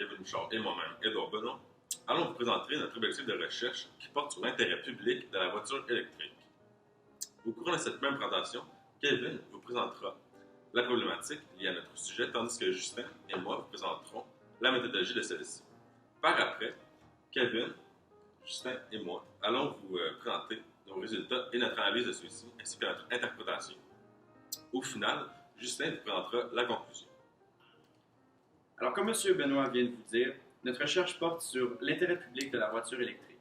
Kevin Bouchard et moi-même, Édouard Benoît, allons vous présenter notre objectif de recherche qui porte sur l'intérêt public de la voiture électrique. Au cours de cette même présentation, Kevin vous présentera la problématique liée à notre sujet, tandis que Justin et moi vous présenterons la méthodologie de celle-ci. Par après, Kevin, Justin et moi allons vous présenter nos résultats et notre analyse de ceux-ci, ainsi que notre interprétation. Au final, Justin vous présentera la conclusion. Alors, comme M. Benoît vient de vous dire, notre recherche porte sur l'intérêt public de la voiture électrique.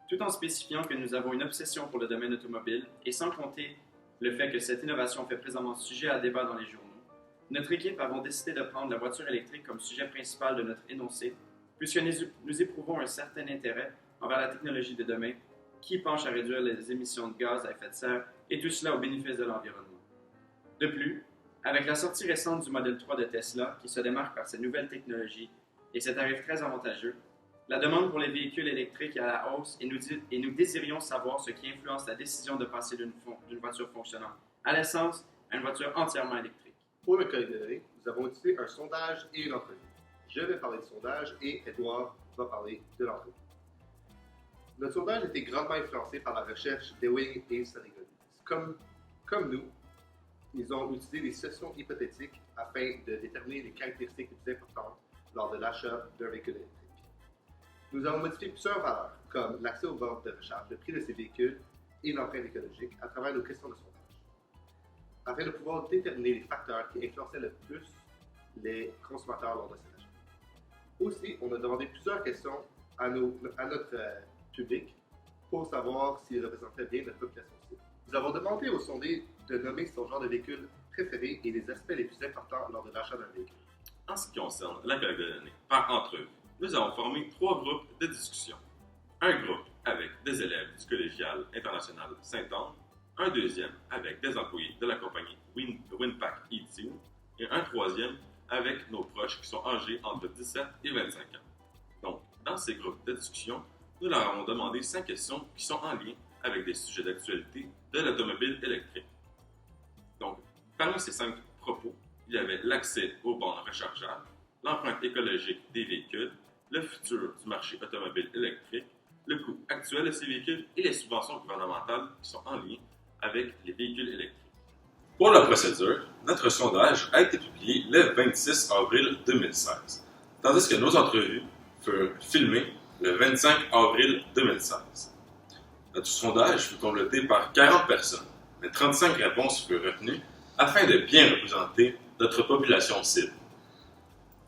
Tout en spécifiant que nous avons une obsession pour le domaine automobile et sans compter le fait que cette innovation fait présentement sujet à débat dans les journaux, notre équipe avons décidé de prendre la voiture électrique comme sujet principal de notre énoncé, puisque nous éprouvons un certain intérêt envers la technologie de demain qui penche à réduire les émissions de gaz à effet de serre et tout cela au bénéfice de l'environnement. De plus, avec la sortie récente du modèle 3 de Tesla, qui se démarque par ses nouvelles technologies et ses tarifs très avantageux, la demande pour les véhicules électriques est à la hausse et nous désirions savoir ce qui influence la décision de passer d'une voiture fonctionnant à l'essence à une voiture entièrement électrique. Pour le cas donné, nous avons utilisé un sondage et une entrevue. Je vais parler du sondage et Édouard va parler de l'entrevue. Notre sondage a été grandement influencé par la recherche d'Ewing et Sarigoni. Comme nous, ils ont utilisé des situations hypothétiques afin de déterminer les caractéristiques les plus importantes lors de l'achat d'un véhicule électrique. Nous avons modifié plusieurs valeurs, comme l'accès aux bornes de recharge, le prix de ces véhicules et l'empreinte écologique à travers nos questions de sondage, afin de pouvoir déterminer les facteurs qui influençaient le plus les consommateurs lors de cet achat. Aussi, on a demandé plusieurs questions à notre public pour savoir s'il représentait bien notre population cible. Nous avons demandé aux sondés de nommer son genre de véhicule préféré et les aspects les plus importants lors de l'achat d'un véhicule. En ce qui concerne la collecte de données par entrevue, nous avons formé 3 groupes de discussion. Un groupe avec des élèves du collégial international Sainte-Anne, un deuxième avec des employés de la compagnie Winpack ETU et un troisième avec nos proches qui sont âgés entre 17 et 25 ans. Donc, dans ces groupes de discussion, nous leur avons demandé 5 questions qui sont en lien avec des sujets d'actualité de l'automobile électrique. Donc, parmi ces 5 propos, il y avait l'accès aux bornes rechargeables, l'empreinte écologique des véhicules, le futur du marché automobile électrique, le coût actuel de ces véhicules et les subventions gouvernementales qui sont en lien avec les véhicules électriques. Pour la procédure, notre sondage a été publié le 26 avril 2016, tandis que nos entrevues furent filmées le 25 avril 2016. Notre sondage fut complété par 40 personnes, mais 35 réponses furent retenues afin de bien représenter notre population cible.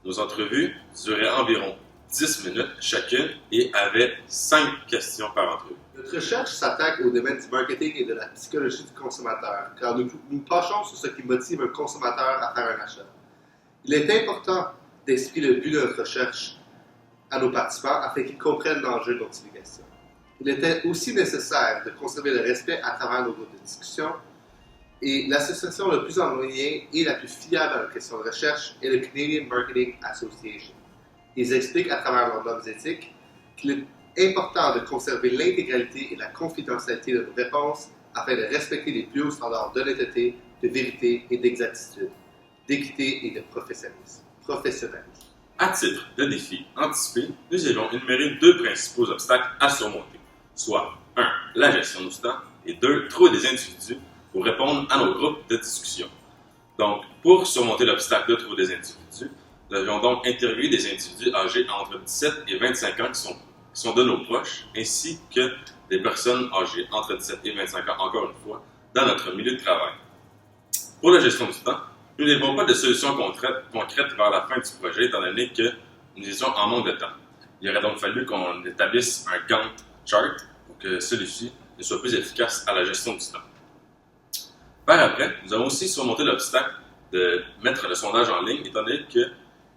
Nos entrevues duraient environ 10 minutes chacune et avaient 5 questions par entrevue. Notre recherche s'attaque au domaine du marketing et de la psychologie du consommateur, car nous penchons sur ce qui motive un consommateur à faire un achat. Il est important d'expliquer le but de notre recherche à nos participants afin qu'ils comprennent l'enjeu dont il est question. Il était aussi nécessaire de conserver le respect à travers nos groupes de discussion et l'association la plus en lien et la plus fiable à la question de recherche est le Canadian Marketing Association. Ils expliquent à travers leurs normes éthiques qu'il est important de conserver l'intégralité et la confidentialité de nos réponses afin de respecter les plus hauts standards d'honnêteté, de vérité et d'exactitude, d'équité et de professionnalisme. À titre de défi anticipé, nous allons énumérer 2 principaux obstacles à surmonter, soit 1. La gestion du temps et 2. Trouver des individus pour répondre à nos groupes de discussion. Donc, pour surmonter l'obstacle de trouver des individus, nous avions donc interviewé des individus âgés entre 17 et 25 ans qui sont de nos proches, ainsi que des personnes âgées entre 17 et 25 ans, encore une fois, dans notre milieu de travail. Pour la gestion du temps, nous n'avons pas de solution concrète vers la fin du projet, étant donné que nous étions en manque de temps. Il aurait donc fallu qu'on établisse un Gantt chart pour que celui-ci ne soit plus efficace à la gestion du temps. Par après, nous avons aussi surmonté l'obstacle de mettre le sondage en ligne, étant donné que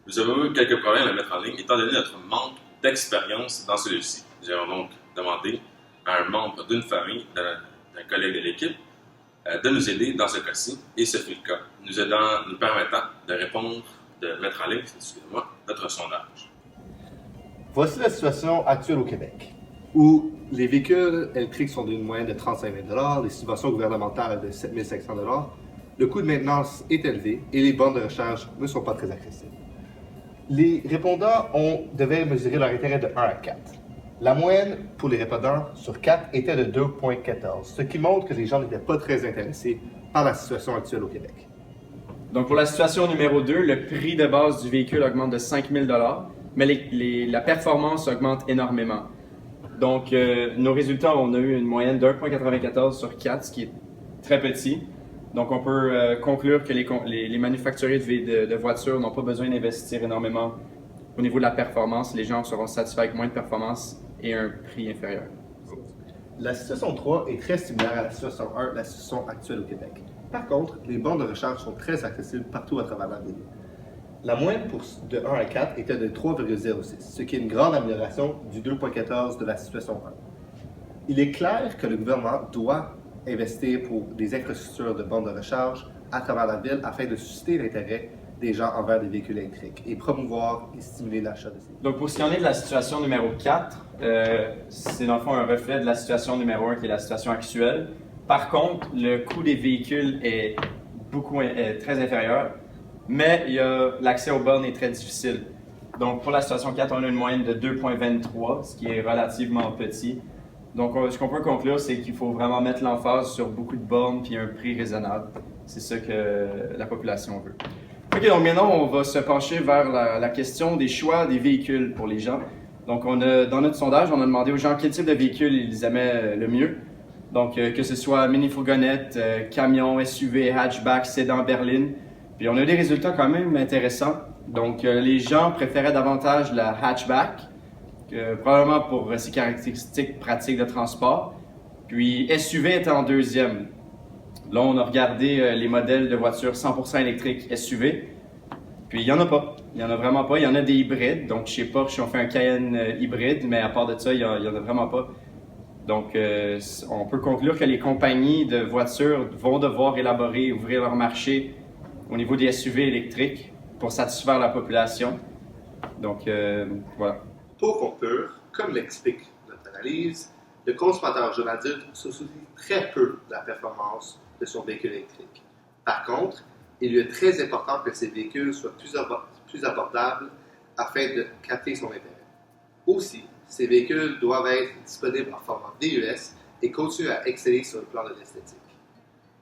nous avons eu quelques problèmes à le mettre en ligne, étant donné notre manque d'expérience dans celui-ci. Nous avons donc demandé à un membre d'une famille, d'un collègue de l'équipe, de nous aider dans ce cas-ci, et ce fut le cas, nous permettant de mettre en ligne, notre sondage. Voici la situation actuelle au Québec, où les véhicules électriques sont d'une moyenne de 35 000 $, les subventions gouvernementales de 7 500 $, le coût de maintenance est élevé et les bornes de recharge ne sont pas très accessibles. Les répondants devaient mesurer leur intérêt de 1 à 4. La moyenne pour les répondants sur 4 était de 2,14, ce qui montre que les gens n'étaient pas très intéressés par la situation actuelle au Québec. Donc, pour la situation numéro 2, le prix de base du véhicule augmente de 5 000 mais la performance augmente énormément. Donc, nos résultats, on a eu une moyenne de 1,94 sur 4, ce qui est très petit. Donc, on peut conclure que les manufacturiers de voitures n'ont pas besoin d'investir énormément au niveau de la performance. Les gens seront satisfaits avec moins de performance et un prix inférieur. La situation 3 est très similaire à la situation 1, la situation actuelle au Québec. Par contre, les bornes de recharge sont très accessibles partout à travers la ville. La moyenne de 1 à 4 était de 3,06, ce qui est une grande amélioration du 2,14 de la situation 1. Il est clair que le gouvernement doit investir pour des infrastructures de bornes de recharge à travers la ville afin de susciter l'intérêt des gens envers des véhicules électriques et promouvoir et stimuler l'achat de ces véhicules. Donc, pour ce qui en est de la situation numéro 4, c'est dans le fond un reflet de la situation numéro 1 qui est la situation actuelle. Par contre, le coût des véhicules est très inférieur, mais l'accès aux bornes est très difficile. Donc, pour la situation 4, on a une moyenne de 2,23, ce qui est relativement petit. Donc, ce qu'on peut conclure, c'est qu'il faut vraiment mettre l'emphase sur beaucoup de bornes et un prix raisonnable. C'est ça que la population veut. OK, donc maintenant, on va se pencher vers la question des choix des véhicules pour les gens. Donc, dans notre sondage, on a demandé aux gens quel type de véhicule ils aimaient le mieux. Donc, que ce soit mini-fourgonnette, camion, SUV, hatchback, sédan, berline. Puis, on a des résultats quand même intéressants. Donc, les gens préféraient davantage la hatchback, probablement pour ses caractéristiques pratiques de transport. Puis, SUV était en deuxième. Là, on a regardé les modèles de voitures 100% électriques SUV. Puis, il n'y en a pas. Il n'y en a vraiment pas. Il y en a des hybrides. Donc, chez Porsche, on fait un Cayenne hybride, mais à part de ça, il n'y en a vraiment pas. Donc, on peut conclure que les compagnies de voitures vont devoir élaborer et ouvrir leur marché au niveau des SUV électriques pour satisfaire la population. Donc, voilà. Pour conclure, comme l'explique notre analyse, le consommateur jeune adulte se soucie très peu de la performance de son véhicule électrique. Par contre, il lui est très important que ces véhicules soient plus abordables afin de capter son intérêt. Aussi, ces véhicules doivent être disponibles en format VUS et continuent à exceller sur le plan de l'esthétique.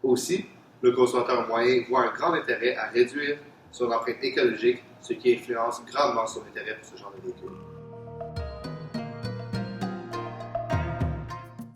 Aussi, le consommateur moyen voit un grand intérêt à réduire son empreinte écologique, ce qui influence grandement son intérêt pour ce genre de véhicule.